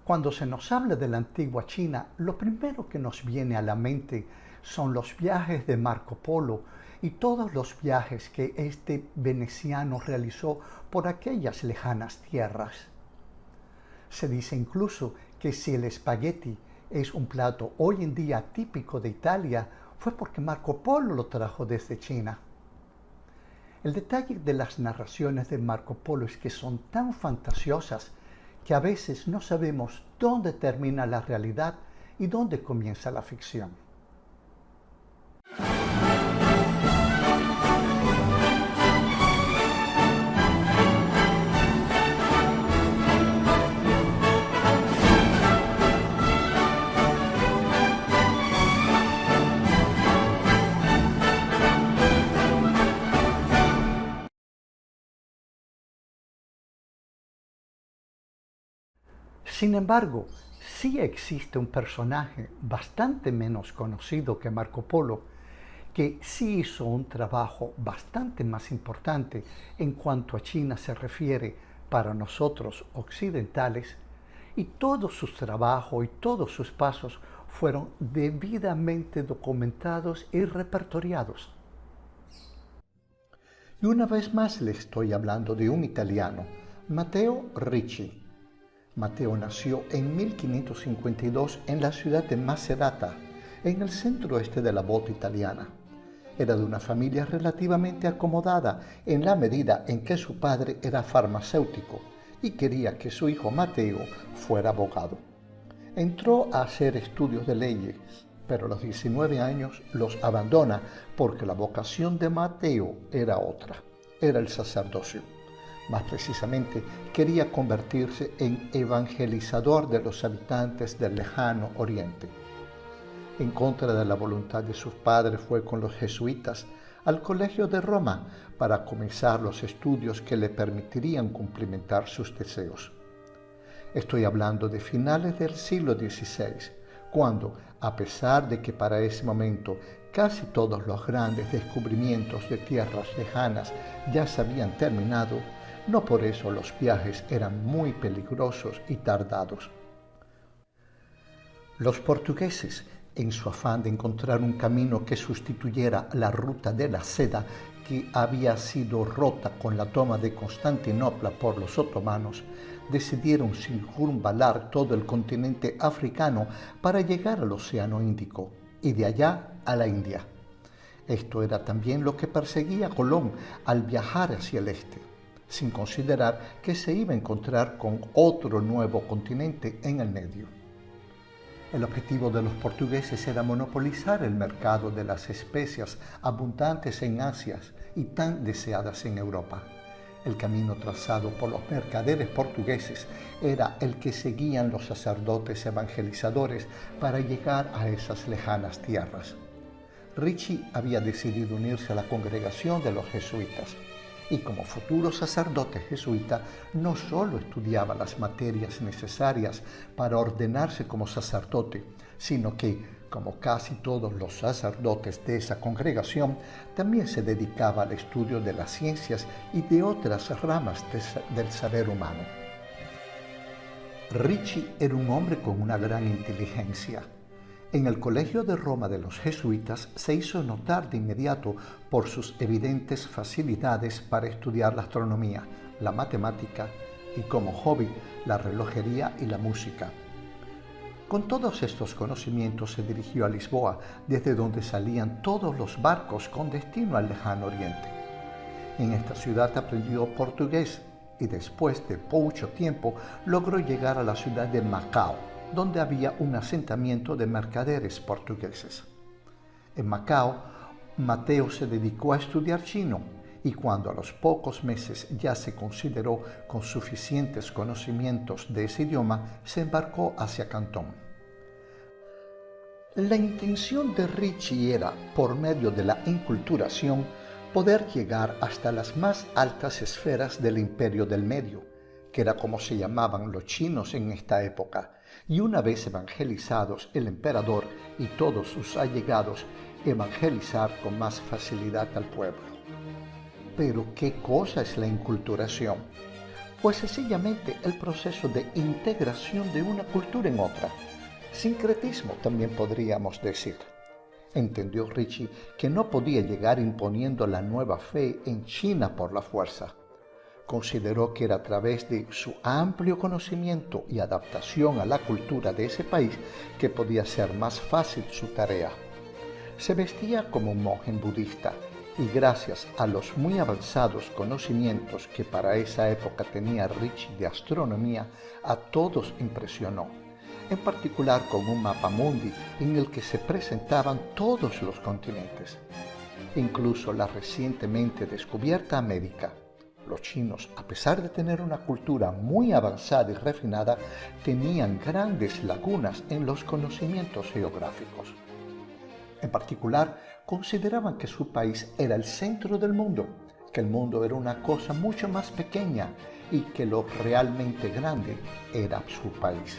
Cuando se nos habla de la antigua China, lo primero que nos viene a la mente son los viajes de Marco Polo y todos los viajes que este veneciano realizó por aquellas lejanas tierras. Se dice incluso que si el espagueti es un plato hoy en día típico de Italia, fue porque Marco Polo lo trajo desde China. El detalle de las narraciones de Marco Polo es que son tan fantasiosas que a veces no sabemos dónde termina la realidad y dónde comienza la ficción. Sin embargo, sí existe un personaje bastante menos conocido que Marco Polo, que sí hizo un trabajo bastante más importante en cuanto a China se refiere para nosotros occidentales, y todos sus trabajos y todos sus pasos fueron debidamente documentados y repertoriados. Y una vez más le estoy hablando de un italiano, Matteo Ricci. Matteo nació en 1552 en la ciudad de Macerata, en el centro-oeste de la bota italiana. Era de una familia relativamente acomodada en la medida en que su padre era farmacéutico y quería que su hijo Matteo fuera abogado. Entró a hacer estudios de leyes, pero a los 19 años los abandona porque la vocación de Matteo era otra, era el sacerdocio. Más precisamente, quería convertirse en evangelizador de los habitantes del lejano Oriente. En contra de la voluntad de sus padres, fue con los jesuitas al Colegio de Roma para comenzar los estudios que le permitirían cumplimentar sus deseos. Estoy hablando de finales del siglo XVI, cuando, a pesar de que para ese momento casi todos los grandes descubrimientos de tierras lejanas ya se habían terminado, no por eso los viajes eran muy peligrosos y tardados. Los portugueses, en su afán de encontrar un camino que sustituyera la ruta de la seda que había sido rota con la toma de Constantinopla por los otomanos, decidieron circunvalar todo el continente africano para llegar al Océano Índico y de allá a la India. Esto era también lo que perseguía Colón al viajar hacia el este, sin considerar que se iba a encontrar con otro nuevo continente en el medio. El objetivo de los portugueses era monopolizar el mercado de las especias abundantes en Asia y tan deseadas en Europa. El camino trazado por los mercaderes portugueses era el que seguían los sacerdotes evangelizadores para llegar a esas lejanas tierras. Ricci había decidido unirse a la congregación de los jesuitas y como futuro sacerdote jesuita no solo estudiaba las materias necesarias para ordenarse como sacerdote, sino que, como casi todos los sacerdotes de esa congregación, también se dedicaba al estudio de las ciencias y de otras ramas del saber humano. Ricci era un hombre con una gran inteligencia. En el Colegio de Roma de los jesuitas se hizo notar de inmediato por sus evidentes facilidades para estudiar la astronomía, la matemática y, como hobby, la relojería y la música. Con todos estos conocimientos se dirigió a Lisboa, desde donde salían todos los barcos con destino al lejano Oriente. En esta ciudad aprendió portugués y después de mucho tiempo logró llegar a la ciudad de Macao, donde había un asentamiento de mercaderes portugueses. En Macao, Matteo se dedicó a estudiar chino y cuando a los pocos meses ya se consideró con suficientes conocimientos de ese idioma, se embarcó hacia Cantón. La intención de Ricci era, por medio de la inculturación, poder llegar hasta las más altas esferas del Imperio del Medio, que era como se llamaban los chinos en esta época, y una vez evangelizados el emperador y todos sus allegados, evangelizar con más facilidad al pueblo. Pero, ¿qué cosa es la inculturación? Pues sencillamente el proceso de integración de una cultura en otra. Sincretismo también podríamos decir. Entendió Ricci que no podía llegar imponiendo la nueva fe en China por la fuerza. Consideró que era a través de su amplio conocimiento y adaptación a la cultura de ese país que podía ser más fácil su tarea. Se vestía como un monje budista y gracias a los muy avanzados conocimientos que para esa época tenía Ricci de astronomía, a todos impresionó, en particular con un mapa mundi en el que se presentaban todos los continentes, incluso la recientemente descubierta América. Los chinos, a pesar de tener una cultura muy avanzada y refinada, tenían grandes lagunas en los conocimientos geográficos. En particular, consideraban que su país era el centro del mundo, que el mundo era una cosa mucho más pequeña y que lo realmente grande era su país.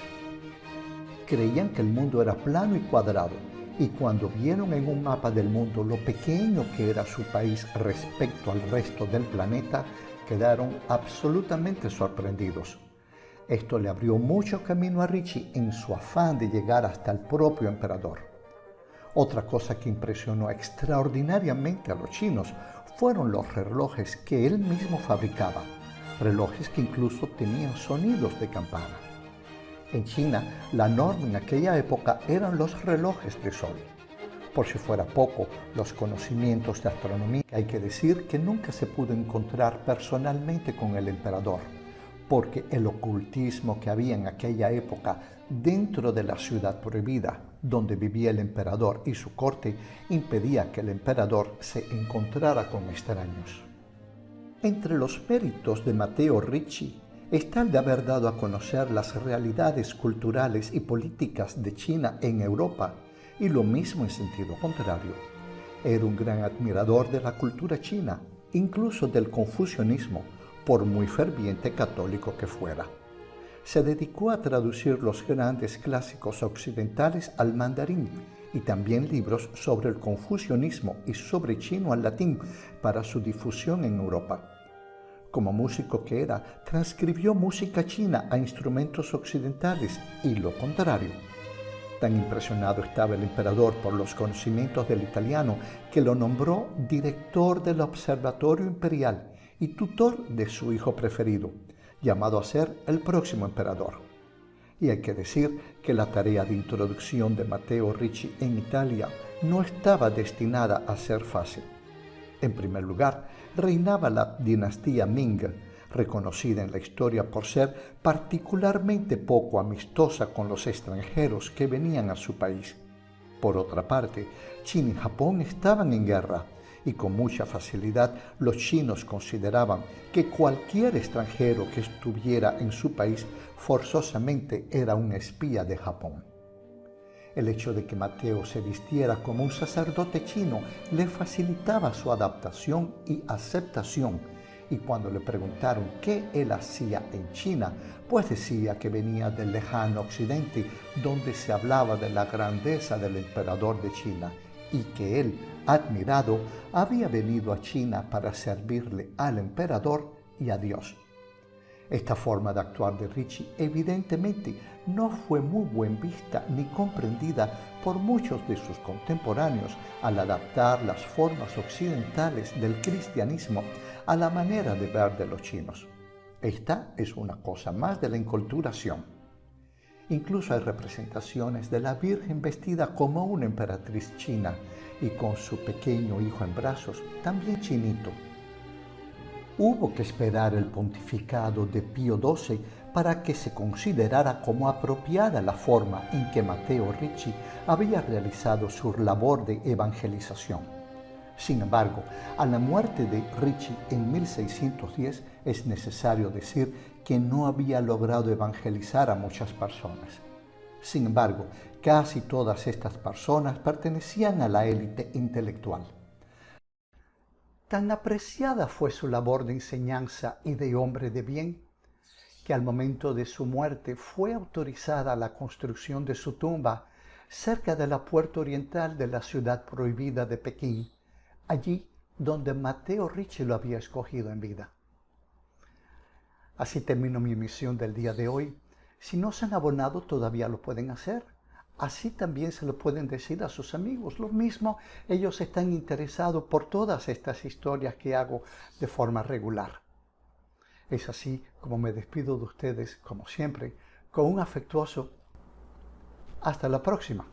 Creían que el mundo era plano y cuadrado, y cuando vieron en un mapa del mundo lo pequeño que era su país respecto al resto del planeta, quedaron absolutamente sorprendidos. Esto le abrió mucho camino a Ricci en su afán de llegar hasta el propio emperador. Otra cosa que impresionó extraordinariamente a los chinos fueron los relojes que él mismo fabricaba, relojes que incluso tenían sonidos de campana. En China, la norma en aquella época eran los relojes de sol. Por si fuera poco, los conocimientos de astronomía, hay que decir que nunca se pudo encontrar personalmente con el emperador, porque el ocultismo que había en aquella época dentro de la ciudad prohibida, donde vivía el emperador y su corte, impedía que el emperador se encontrara con extraños. Entre los méritos de Matteo Ricci está el de haber dado a conocer las realidades culturales y políticas de China en Europa, y lo mismo en sentido contrario. Era un gran admirador de la cultura china, incluso del confucianismo, por muy ferviente católico que fuera. Se dedicó a traducir los grandes clásicos occidentales al mandarín y también libros sobre el confucianismo y sobre chino al latín para su difusión en Europa. Como músico que era, transcribió música china a instrumentos occidentales y lo contrario. Tan impresionado estaba el emperador por los conocimientos del italiano que lo nombró director del Observatorio Imperial y tutor de su hijo preferido, llamado a ser el próximo emperador. Y hay que decir que la tarea de introducción de Matteo Ricci en Italia no estaba destinada a ser fácil. En primer lugar, reinaba la dinastía Ming, reconocida en la historia por ser particularmente poco amistosa con los extranjeros que venían a su país. Por otra parte, China y Japón estaban en guerra, y con mucha facilidad los chinos consideraban que cualquier extranjero que estuviera en su país forzosamente era un espía de Japón. El hecho de que Matteo se vistiera como un sacerdote chino le facilitaba su adaptación y aceptación, y cuando le preguntaron qué él hacía en China, pues decía que venía del lejano occidente, donde se hablaba de la grandeza del emperador de China, y que él, admirado, había venido a China para servirle al emperador y a Dios. Esta forma de actuar de Ricci evidentemente no fue muy bien vista ni comprendida por muchos de sus contemporáneos al adaptar las formas occidentales del cristianismo a la manera de ver de los chinos. Esta es una cosa más de la enculturación. Incluso hay representaciones de la Virgen vestida como una emperatriz china y con su pequeño hijo en brazos, también chinito. Hubo que esperar el pontificado de Pío XII para que se considerara como apropiada la forma en que Matteo Ricci había realizado su labor de evangelización. Sin embargo, a la muerte de Ricci en 1610 es necesario decir que no había logrado evangelizar a muchas personas. Sin embargo, casi todas estas personas pertenecían a la élite intelectual. Tan apreciada fue su labor de enseñanza y de hombre de bien, que al momento de su muerte fue autorizada la construcción de su tumba cerca de la puerta oriental de la ciudad prohibida de Pekín, allí donde Matteo Ricci lo había escogido en vida. Así termino mi emisión del día de hoy. Si no se han abonado, todavía lo pueden hacer. Así también se lo pueden decir a sus amigos. Lo mismo, ellos están interesados por todas estas historias que hago de forma regular. Es así como me despido de ustedes, como siempre, con un afectuoso hasta la próxima.